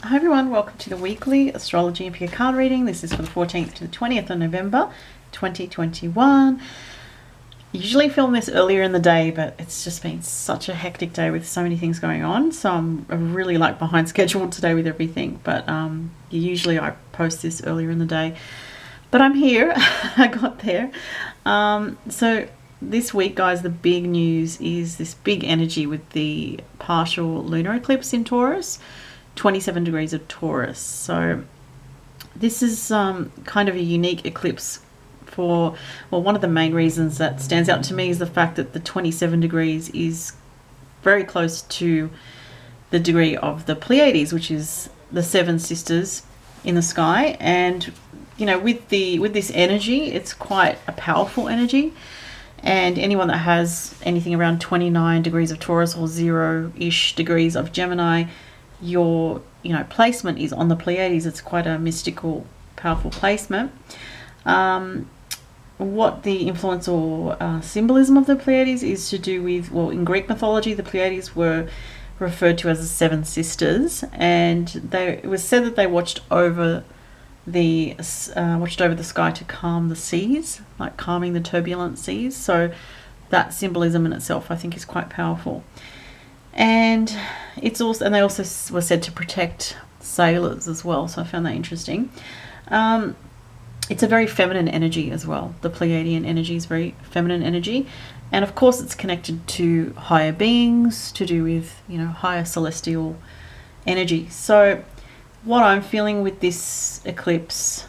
Hi everyone, welcome to the weekly astrology and peer card reading. This is for the 14th to the 20th of November 2021. I usually film this earlier in the day, but it's just been such a hectic day with so many things going on, so I'm really like behind schedule today with everything. But usually I post this earlier in the day, but I'm here. I got there. So this week, guys, the big news is this big energy with the partial lunar eclipse in Taurus, 27 degrees of Taurus. So this is kind of a unique eclipse for, well, one of the main reasons that stands out to me is the fact that the 27 degrees is very close to the degree of the Pleiades, which is the seven sisters in the sky. And you know, with this energy, it's quite a powerful energy. And anyone that has anything around 29 degrees of Taurus or 0-ish degrees of Gemini, your placement is on the Pleiades. It's quite a mystical, powerful placement. What the influence or symbolism of the Pleiades is to do with, well, in Greek mythology, the Pleiades were referred to as the seven sisters, and it was said that they watched over the sky to calm the seas, like calming the turbulent seas. So that symbolism in itself, I think, is quite powerful. And they also were said to protect sailors as well, so I found that interesting. It's a very feminine energy as well. The Pleiadian energy is very feminine energy, and of course it's connected to higher beings, to do with higher celestial energy. So what I'm feeling with this eclipse,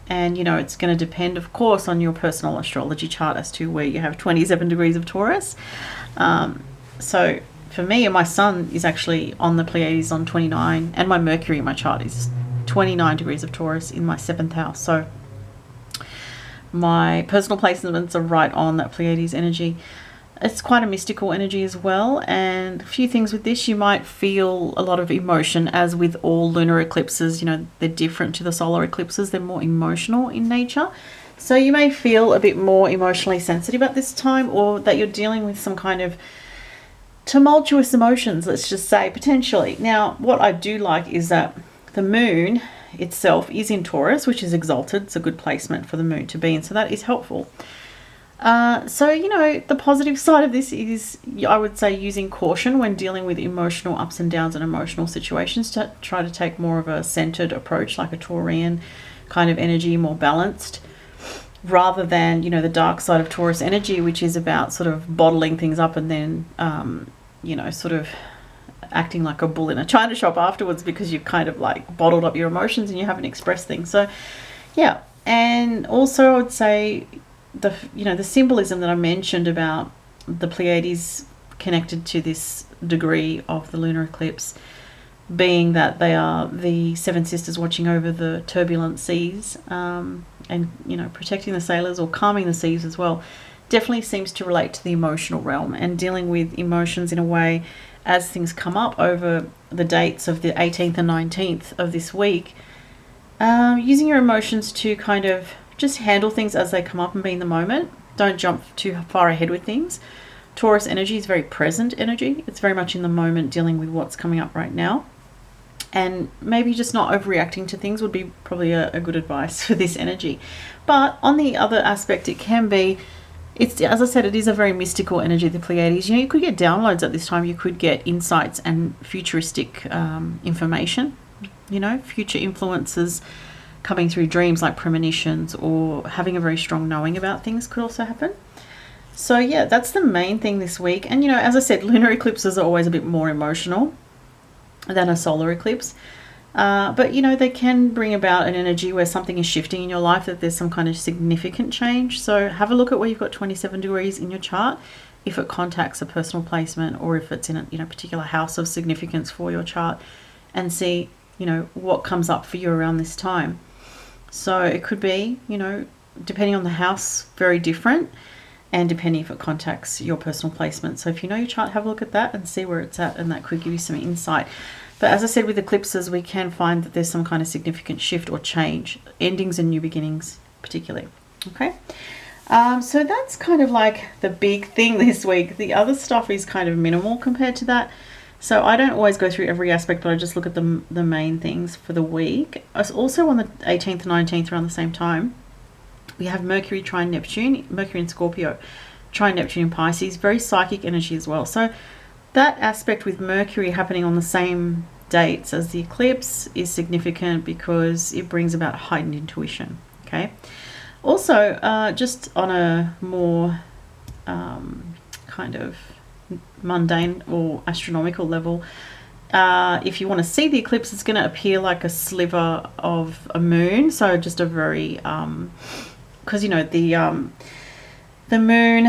and it's going to depend of course on your personal astrology chart as to where you have 27 degrees of Taurus. So for me, and my sun is actually on the Pleiades on 29, and my Mercury in my chart is 29 degrees of Taurus in my 7th house. So my personal placements are right on that Pleiades energy. It's quite a mystical energy as well, and a few things with this. You might feel a lot of emotion, as with all lunar eclipses. They're different to the solar eclipses. They're more emotional in nature. So you may feel a bit more emotionally sensitive at this time, or that you're dealing with some kind of tumultuous emotions, let's just say, potentially. Now, what I do like is that the moon itself is in Taurus, which is exalted. It's a good placement for the moon to be in, so that is helpful. So the positive side of this is, I would say, using caution when dealing with emotional ups and downs and emotional situations, to try to take more of a centered approach, like a Taurian kind of energy, more balanced, rather than the dark side of Taurus energy, which is about sort of bottling things up and then sort of acting like a bull in a china shop afterwards, because you've kind of like bottled up your emotions and you haven't expressed things. So yeah. And also I would say the symbolism that I mentioned about the Pleiades connected to this degree of the lunar eclipse, being that they are the seven sisters watching over the turbulent seas, and protecting the sailors or calming the seas as well, definitely seems to relate to the emotional realm and dealing with emotions in a way as things come up over the dates of the 18th and 19th of this week. Using your emotions to kind of just handle things as they come up and be in the moment. Don't jump too far ahead with things. Taurus energy is very present energy. It's very much in the moment, dealing with what's coming up right now. And maybe just not overreacting to things would be probably a good advice for this energy. But on the other aspect, it can be, as I said, it is a very mystical energy, the Pleiades. You could get downloads at this time. You could get insights and futuristic information, future influences coming through dreams, like premonitions, or having a very strong knowing about things could also happen. So yeah, that's the main thing this week. And as I said, lunar eclipses are always a bit more emotional than a solar eclipse. But they can bring about an energy where something is shifting in your life, that there's some kind of significant change. So have a look at where you've got 27 degrees in your chart, if it contacts a personal placement or if it's in a particular house of significance for your chart, and see what comes up for you around this time. So it could be, depending on the house, very different, and depending if it contacts your personal placement. So if you know your chart, have a look at that and see where it's at, and that could give you some insight. But as I said, with eclipses, we can find that there's some kind of significant shift or change, endings and new beginnings particularly. Okay, so that's kind of like the big thing this week. The other stuff is kind of minimal compared to that. So I don't always go through every aspect, but I just look at the main things for the week. Also on the 18th and 19th around the same time, we have Mercury trine Neptune, Mercury in Scorpio, trine Neptune in Pisces, very psychic energy as well. So that aspect with Mercury happening on the same dates as the eclipse is significant because it brings about heightened intuition. Okay. Also, just on a more kind of mundane or astronomical level, if you want to see the eclipse, it's going to appear like a sliver of a moon. So just a very because you know the moon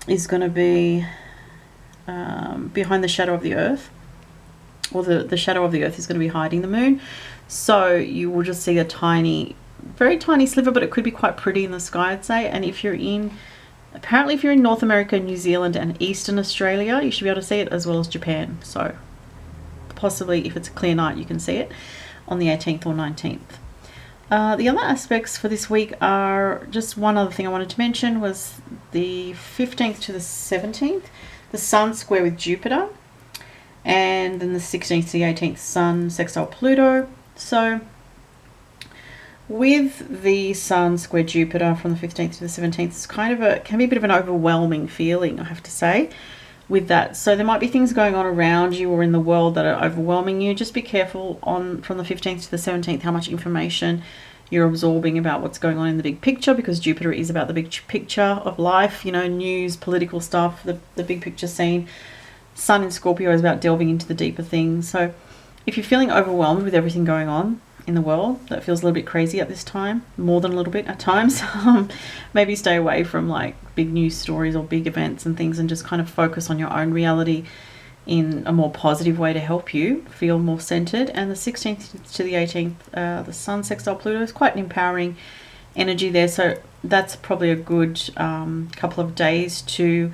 is going to be behind the shadow of the earth, or the shadow of the earth is going to be hiding the moon. So you will just see a tiny, very tiny sliver, but it could be quite pretty in the sky, I'd say. And if you're in, apparently if you're in North America, New Zealand and Eastern Australia, you should be able to see it, as well as Japan. So possibly if it's a clear night, you can see it on the 18th or 19th. The other aspects for this week are, just one other thing I wanted to mention was the 15th to the 17th, the Sun square with Jupiter, and then the 16th to the 18th, Sun sextile Pluto. So with the Sun square Jupiter from the 15th to the 17th, it's kind of can be a bit of an overwhelming feeling, I have to say, with that. So there might be things going on around you or in the world that are overwhelming you. Just be careful from the 15th to the 17th how much information you're absorbing about what's going on in the big picture, because Jupiter is about the big picture of life, you know, news, political stuff, the big picture scene. Sun in Scorpio is about delving into the deeper things. So if you're feeling overwhelmed with everything going on in the world, that feels a little bit crazy at this time, more than a little bit at times, maybe stay away from like big news stories or big events and things, and just kind of focus on your own reality in a more positive way to help you feel more centered. And the 16th to the 18th, the Sun sextile Pluto is quite an empowering energy there. So that's probably a good couple of days to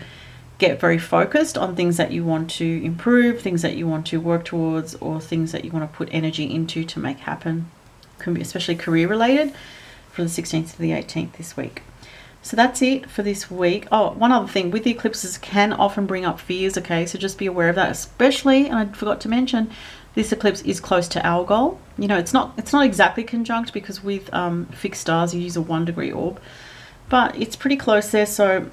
get very focused on things that you want to improve, things that you want to work towards, or things that you want to put energy into to make happen. Can be especially career related for the 16th to the 18th this week. So that's it for this week. Oh, one other thing, with the eclipses can often bring up fears, okay? So just be aware of that, especially, and I forgot to mention, this eclipse is close to Algol. You know, it's not exactly conjunct, because with fixed stars you use a 1-degree orb, but it's pretty close there. So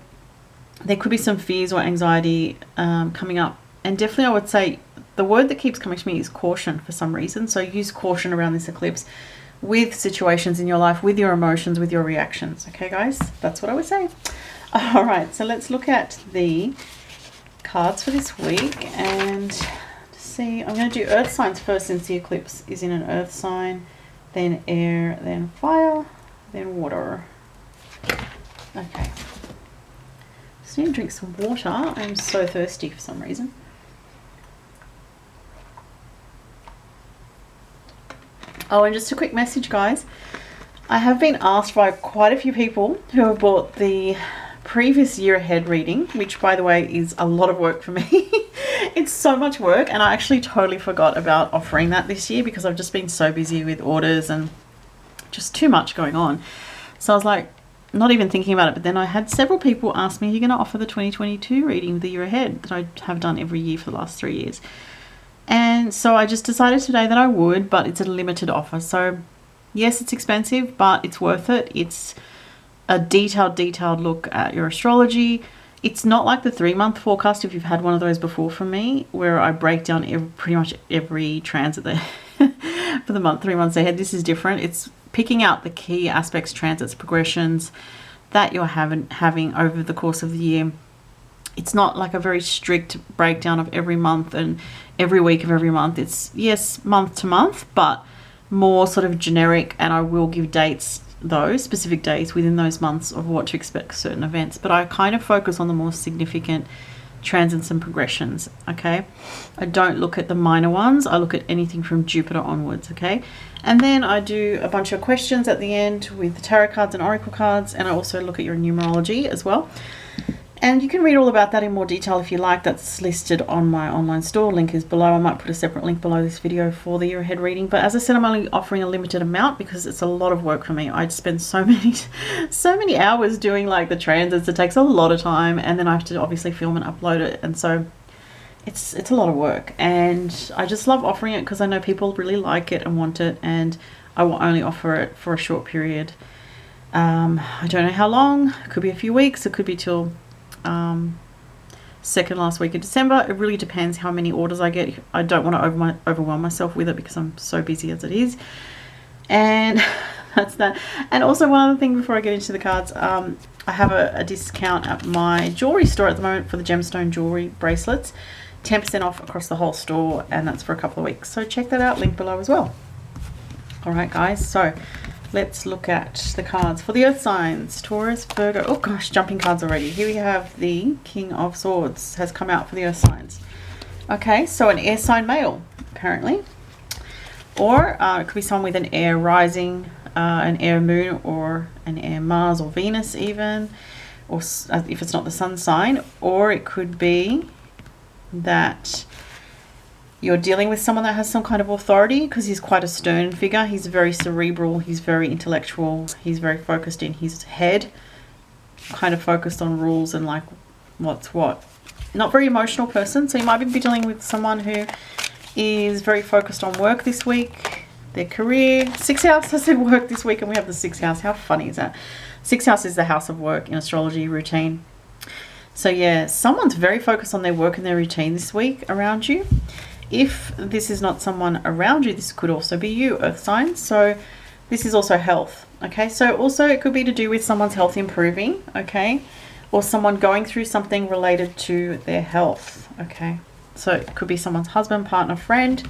there could be some fears or anxiety coming up. And definitely I would say the word that keeps coming to me is caution for some reason. So use caution around this eclipse with situations in your life, with your emotions, with your reactions. Okay, guys, that's what I would say. All right, so let's look at the cards for this week and see. I'm going to do earth signs first, since the eclipse is in an earth sign, then air, then fire, then water. Okay. Just need to drink some water. I'm so thirsty for some reason. Oh, and just a quick message, guys. I have been asked by quite a few people who have bought the previous year ahead reading, which, by the way, is a lot of work for me. It's so much work, and I actually totally forgot about offering that this year because I've just been so busy with orders and just too much going on. So I was like, not even thinking about it, but then I had several people ask me, are you going to offer the 2022 reading the year ahead that I have done every year for the last 3 years? And so I just decided today that I would, but it's a limited offer. So yes, it's expensive, but it's worth it. It's a detailed look at your astrology. It's not like the 3-month forecast, if you've had one of those before from me, where I break down pretty much every transit there for the month, 3 months ahead. This is different. It's picking out the key aspects, transits, progressions that you're having over the course of the year. It's not like a very strict breakdown of every month and every week of every month. It's, yes, month to month, but more sort of generic, and I will give dates, those specific dates within those months of what to expect certain events. But I kind of focus on the more significant transits and progressions, okay? I don't look at the minor ones. I look at anything from Jupiter onwards, okay? And then I do a bunch of questions at the end with the tarot cards and oracle cards, and I also look at your numerology as well. And you can read all about that in more detail if you like. That's listed on my online store. Link is below. I might put a separate link below this video for the year ahead reading. But as I said, I'm only offering a limited amount because it's a lot of work for me. I spend so many hours doing like the transits. It takes a lot of time, and then I have to obviously film and upload it. And so it's a lot of work, and I just love offering it because I know people really like it and want it, and I will only offer it for a short period. I don't know how long. It could be a few weeks. It could be till second last week of December. It really depends how many orders I get. I don't want to overwhelm myself with it because I'm so busy as it is. And that's that. And also one other thing before I get into the cards, I have a discount at my jewelry store at the moment for the Gemstone jewelry bracelets. 10% off across the whole store, and that's for a couple of weeks. So check that out, link below as well. All right, guys, so let's look at the cards for the earth signs, Taurus, Virgo. Oh gosh, jumping cards already. Here we have the King of Swords has come out for the earth signs. Okay, so an air sign male, apparently. Or it could be someone with an air rising, an air moon, or an air Mars or Venus even, or if it's not the sun sign. Or it could be that you're dealing with someone that has some kind of authority, because he's quite a stern figure. He's very cerebral, he's very intellectual, he's very focused in his head, kind of focused on rules and like what's what. Not very emotional person, so you might be dealing with someone who is very focused on work this week, their career. 6th house, I said work this week, and we have the 6th house. How funny is that? 6th house is the house of work in astrology, routine. So yeah, someone's very focused on their work and their routine this week around you. If this is not someone around you, this could also be you, earth signs. So this is also health. Okay, so also it could be to do with someone's health improving, okay, or someone going through something related to their health. Okay, so it could be someone's husband, partner, friend,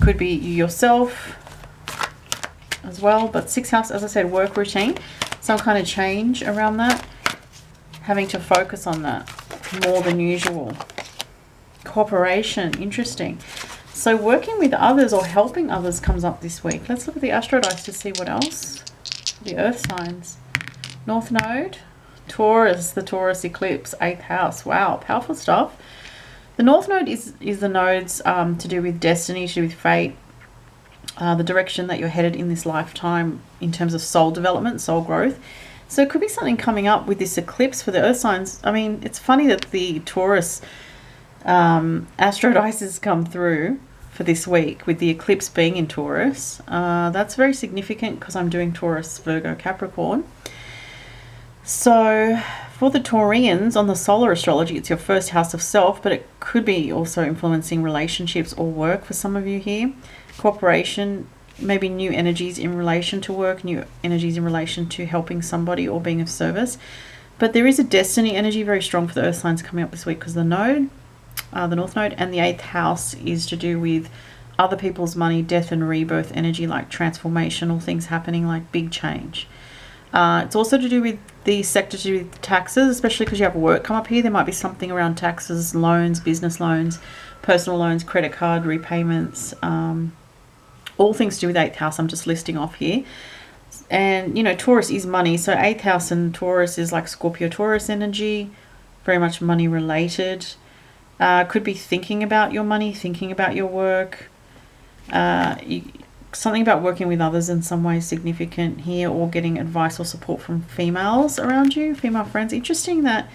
could be you yourself as well. But 6th house, as I said, work routine, some kind of change around that, having to focus on that more than usual. Cooperation, interesting. So working with others or helping others comes up this week. Let's look at the astro dice to see what else. The earth signs. North node, Taurus, the Taurus eclipse, 8th house. Wow, powerful stuff. The north node is the nodes to do with destiny, to do with fate, the direction that you're headed in this lifetime in terms of soul development, soul growth. So it could be something coming up with this eclipse for the earth signs. I mean, it's funny that the Taurus astro dice has come through for this week with the eclipse being in Taurus. That's very significant because I'm doing Taurus, Virgo, Capricorn. So for the Taurians on the solar astrology, it's your first house of self, but it could be also influencing relationships or work for some of you here. Cooperation, maybe new energies in relation to work, new energies in relation to helping somebody or being of service. But there is a destiny energy very strong for the earth signs coming up this week because the node, the north node, and the 8th house is to do with other people's money, death and rebirth energy, like transformational things happening, like big change. It's also to do with the sector, to do with taxes, especially because you have work come up here. There might be something around taxes, loans, business loans, personal loans, credit card repayments, all things to do with 8th house. I'm just listing off here. And, you know, Taurus is money. So 8th house and Taurus is like Scorpio, Taurus energy, very much money related. Could be thinking about your money, thinking about your work. Something about working with others in some way significant here, or getting advice or support from females around you, female friends. Interesting that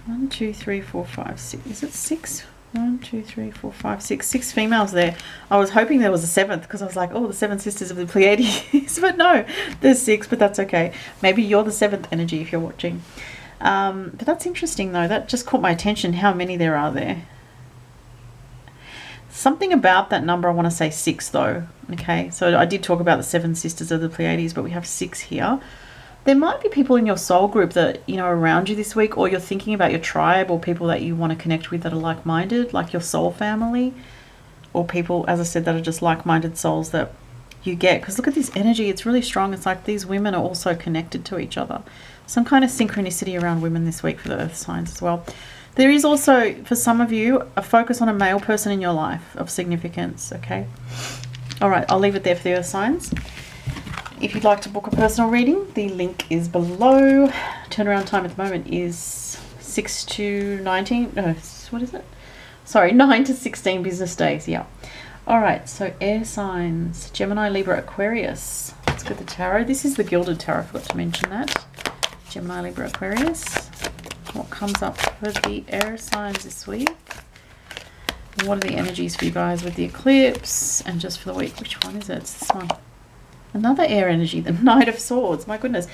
1, 2, 3, 4, 5, 6. Is it 6? 1, 2, 3, 4, 5, 6. 6 females there. I was hoping there was a 7th because I was like, oh, the 7 sisters of the Pleiades. But no, there's 6, but that's okay. Maybe you're the 7th energy if you're watching. But that's interesting though. That just caught my attention, how many there are there. Something about that number, I want to say 6 though. Okay, so I did talk about the 7 sisters of the Pleiades, but we have 6 here. There might be people in your soul group that, you know, around you this week, or you're thinking about your tribe, or people that you want to connect with that are like-minded, like your soul family, or people, as I said, that are just like-minded souls that you get. Because look at this energy, it's really strong. It's like these women are also connected to each other. Some kind of synchronicity around women this week for the earth signs as well. There is also, for some of you, a focus on a male person in your life of significance, okay? All right, I'll leave it there for the earth signs. If you'd like to book a personal reading, the link is below. Turnaround time at the moment is 6 to 19, no, what is it? Sorry, 9 to 16 business days, yeah. All right, so air signs, Gemini, Libra, Aquarius. Let's get the tarot. This is the Gilded Tarot, I forgot to mention that. Gemini, Libra, Aquarius. What comes up for the air signs this week? what are the energies for you guys with the eclipse? And just for the week, which one is it? It's this one. Another air energy, the Knight of Swords. My goodness.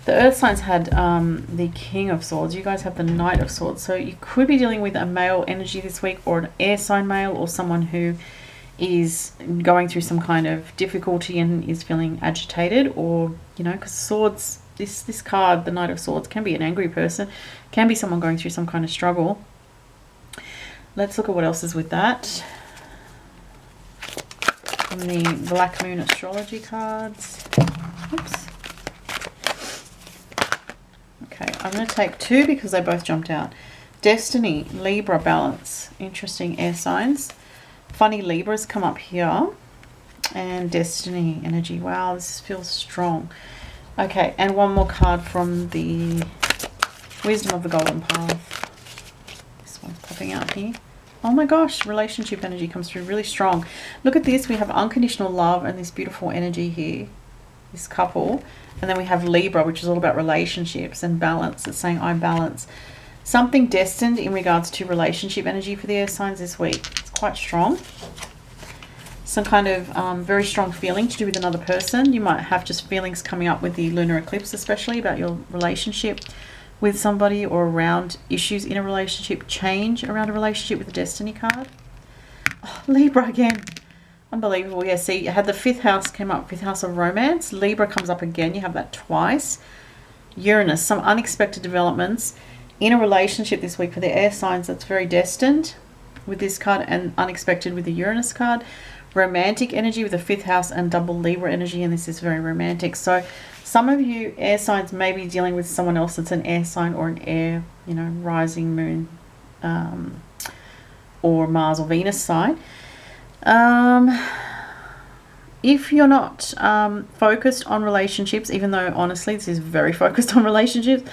The Earth signs had the King of Swords. You guys have the Knight of Swords. So you could be dealing with a male energy this week, or an air sign male, or someone who is going through some kind of difficulty and is feeling agitated, or, you know, because swords, this card, the Knight of Swords, can be an angry person, can be someone going through some kind of struggle. Let's look at what else is with that. From the Black Moon Astrology cards. Oops. Okay, I'm going to take 2 because they both jumped out. Destiny, Libra, Balance. Interesting air signs. Funny Libras come up here. And Destiny, Energy. Wow, this feels strong. Okay, and one more card from the Wisdom of the Golden Path. This one's popping out here. Oh my gosh, relationship energy comes through really strong. Look at this. We have unconditional love and this beautiful energy here. This couple. And then we have Libra, which is all about relationships and balance. It's saying, I balance. Something destined in regards to relationship energy for the air signs this week. It's quite strong. Some kind of very strong feeling to do with another person. You might have just feelings coming up with the lunar eclipse, especially about your relationship with somebody, or around issues in a relationship, change around a relationship with the Destiny card. Oh, Libra again. Unbelievable. Yeah, see, you had the 5th house came up, 5th house of romance. Libra comes up again. You have that twice. Uranus, some unexpected developments in a relationship this week for the air signs. That's very destined with this card, and unexpected with the Uranus card. Romantic energy with the 5th house and double Libra energy, and this is very romantic. So some of you air signs may be dealing with someone else that's an air sign, or an air, you know, rising moon, or Mars or Venus sign. If you're not focused on relationships, even though honestly this is very focused on relationships,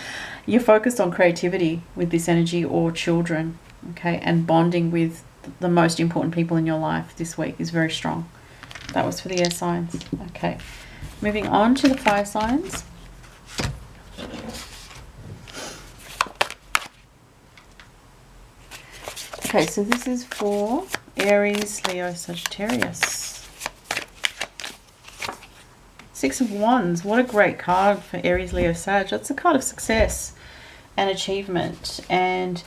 you're focused on creativity with this energy, or children, okay, and bonding with the most important people in your life this week is very strong. That was for the air signs. Okay, moving on to the fire signs. Okay, so this is for Aries, Leo, Sagittarius. 6 of Wands. What a great card for Aries, Leo, Sag. That's a card of success and achievement, and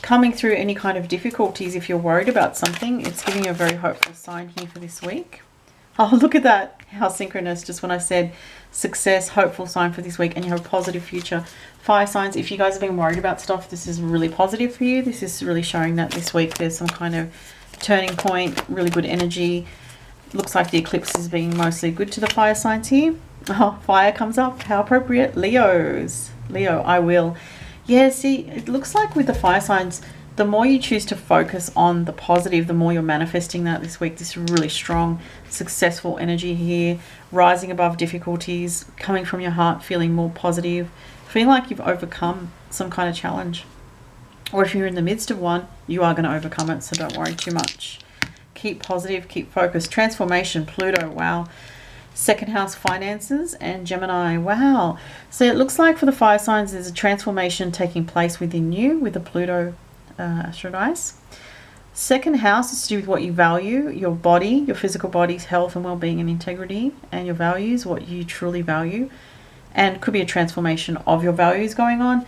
coming through any kind of difficulties. If you're worried about something, it's giving you a very hopeful sign here for this week. Oh, look at that. How synchronous. Just when I said success, hopeful sign for this week, and you have a positive future. Fire signs, if you guys have been worried about stuff, this is really positive for you. This is really showing that this week there's some kind of turning point, really good energy. Looks like the eclipse is being mostly good to the fire signs here. Oh, fire comes up. How appropriate. Leos. Leo, I will. Yeah, see, it looks like with the fire signs, the more you choose to focus on the positive, the more you're manifesting that this week. This really strong, successful energy here, rising above difficulties, coming from your heart, feeling more positive, feeling like you've overcome some kind of challenge. Or if you're in the midst of one, you are going to overcome it, so don't worry too much. Keep positive, keep focused. Transformation, Pluto, wow. 2nd house, finances, and Gemini. Wow. So it looks like for the fire signs there's a transformation taking place within you with the Pluto astro dice. 2nd house is to do with what you value, your body, your physical body's health and well-being and integrity, and your values, what you truly value, and could be a transformation of your values going on.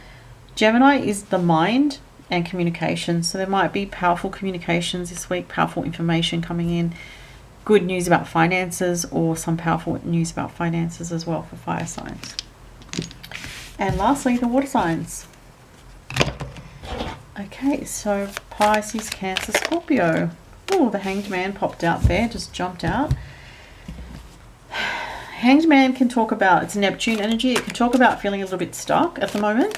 Gemini is the mind and communication, so there might be powerful communications this week, powerful information coming in. Good news about finances, or some powerful news about finances as well for fire signs. And lastly, the water signs. Okay, so Pisces, Cancer, Scorpio. Oh, the Hanged Man popped out there, just jumped out. Hanged Man can talk about, it's Neptune energy, it can talk about feeling a little bit stuck at the moment.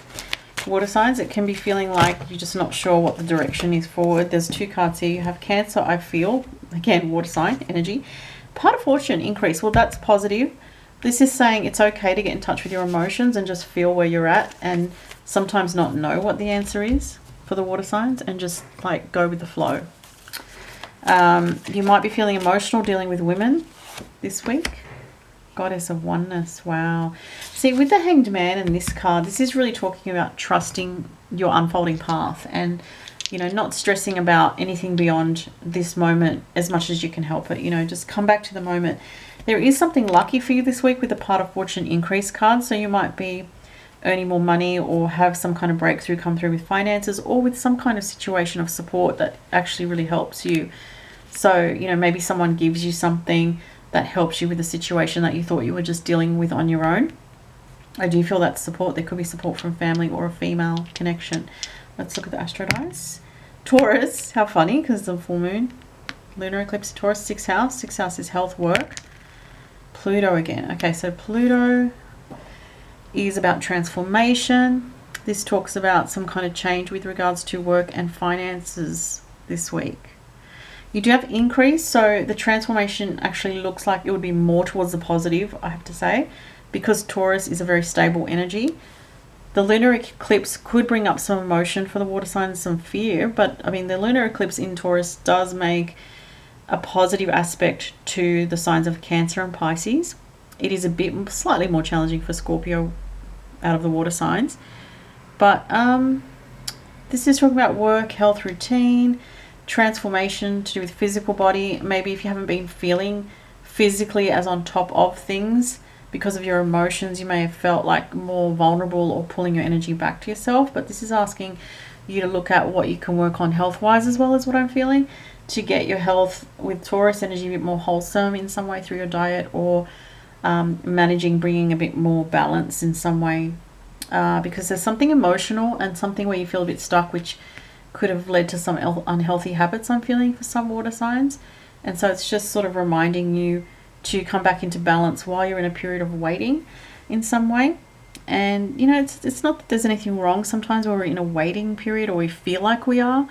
Water signs, it can be feeling like you're just not sure what the direction is forward. There's 2 cards here. You have Cancer, I feel, again, water sign energy. Part of fortune, increase. Well, that's positive. This is saying it's okay to get in touch with your emotions and just feel where you're at, and sometimes not know what the answer is for the water signs, and just like go with the flow. You might be feeling emotional dealing with women this week. Goddess of Oneness. Wow. See, with the Hanged Man and this card, this is really talking about trusting your unfolding path and you know, not stressing about anything beyond this moment as much as you can help it. You know, just come back to the moment. There is something lucky for you this week with the Part of Fortune increase card. So you might be earning more money or have some kind of breakthrough come through with finances or with some kind of situation of support that actually really helps you. So, you know, maybe someone gives you something that helps you with a situation that you thought you were just dealing with on your own. I do feel that support. There could be support from family or a female connection. Let's look at the astro dice. Taurus, how funny, because the full moon. Lunar eclipse, Taurus, 6th house. 6th house is health, work. Pluto again. Okay, so Pluto is about transformation. This talks about some kind of change with regards to work and finances this week. You do have increase, so the transformation actually looks like it would be more towards the positive, I have to say, because Taurus is a very stable energy. The lunar eclipse could bring up some emotion for the water signs, some fear, but I mean the lunar eclipse in Taurus does make a positive aspect to the signs of Cancer and Pisces. It is a bit slightly more challenging for Scorpio out of the water signs, but this is talking about work, health, routine, transformation to do with physical body. Maybe if you haven't been feeling physically as on top of things because of your emotions, you may have felt like more vulnerable or pulling your energy back to yourself. But this is asking you to look at what you can work on health wise as well, as what I'm feeling, to get your health with Taurus energy a bit more wholesome in some way through your diet, or managing bringing a bit more balance in some way, because there's something emotional and something where you feel a bit stuck, which could have led to some unhealthy habits I'm feeling for some water signs. And so it's just sort of reminding you to come back into balance while you're in a period of waiting in some way. And you know, it's not that there's anything wrong sometimes when we're in a waiting period or we feel like we are.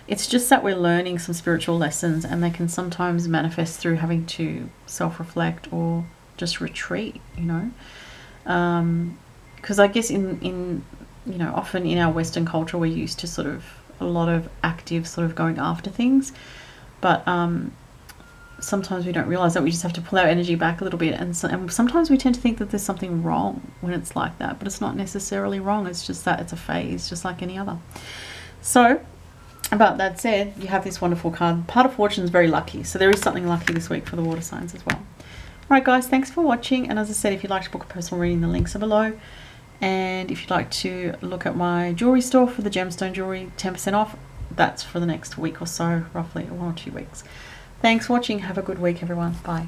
It's just that we're learning some spiritual lessons, and they can sometimes manifest through having to self-reflect or just retreat, you know. Because I guess in you know, often in our Western culture we're used to sort of a lot of active sort of going after things, but sometimes we don't realize that we just have to pull our energy back a little bit, and sometimes we tend to think that there's something wrong when it's like that, but it's not necessarily wrong. It's just that it's a phase just like any other. So about that said, you have this wonderful card. Part of Fortune is very lucky, so there is something lucky this week for the water signs as well. Alright guys, thanks for watching, and as I said, if you'd like to book a personal reading, the links are below. And if you'd like to look at my jewelry store for the gemstone jewelry, 10% off, that's for the next week or so, roughly 1 or 2 weeks. Thanks for watching. Have a good week, everyone. Bye.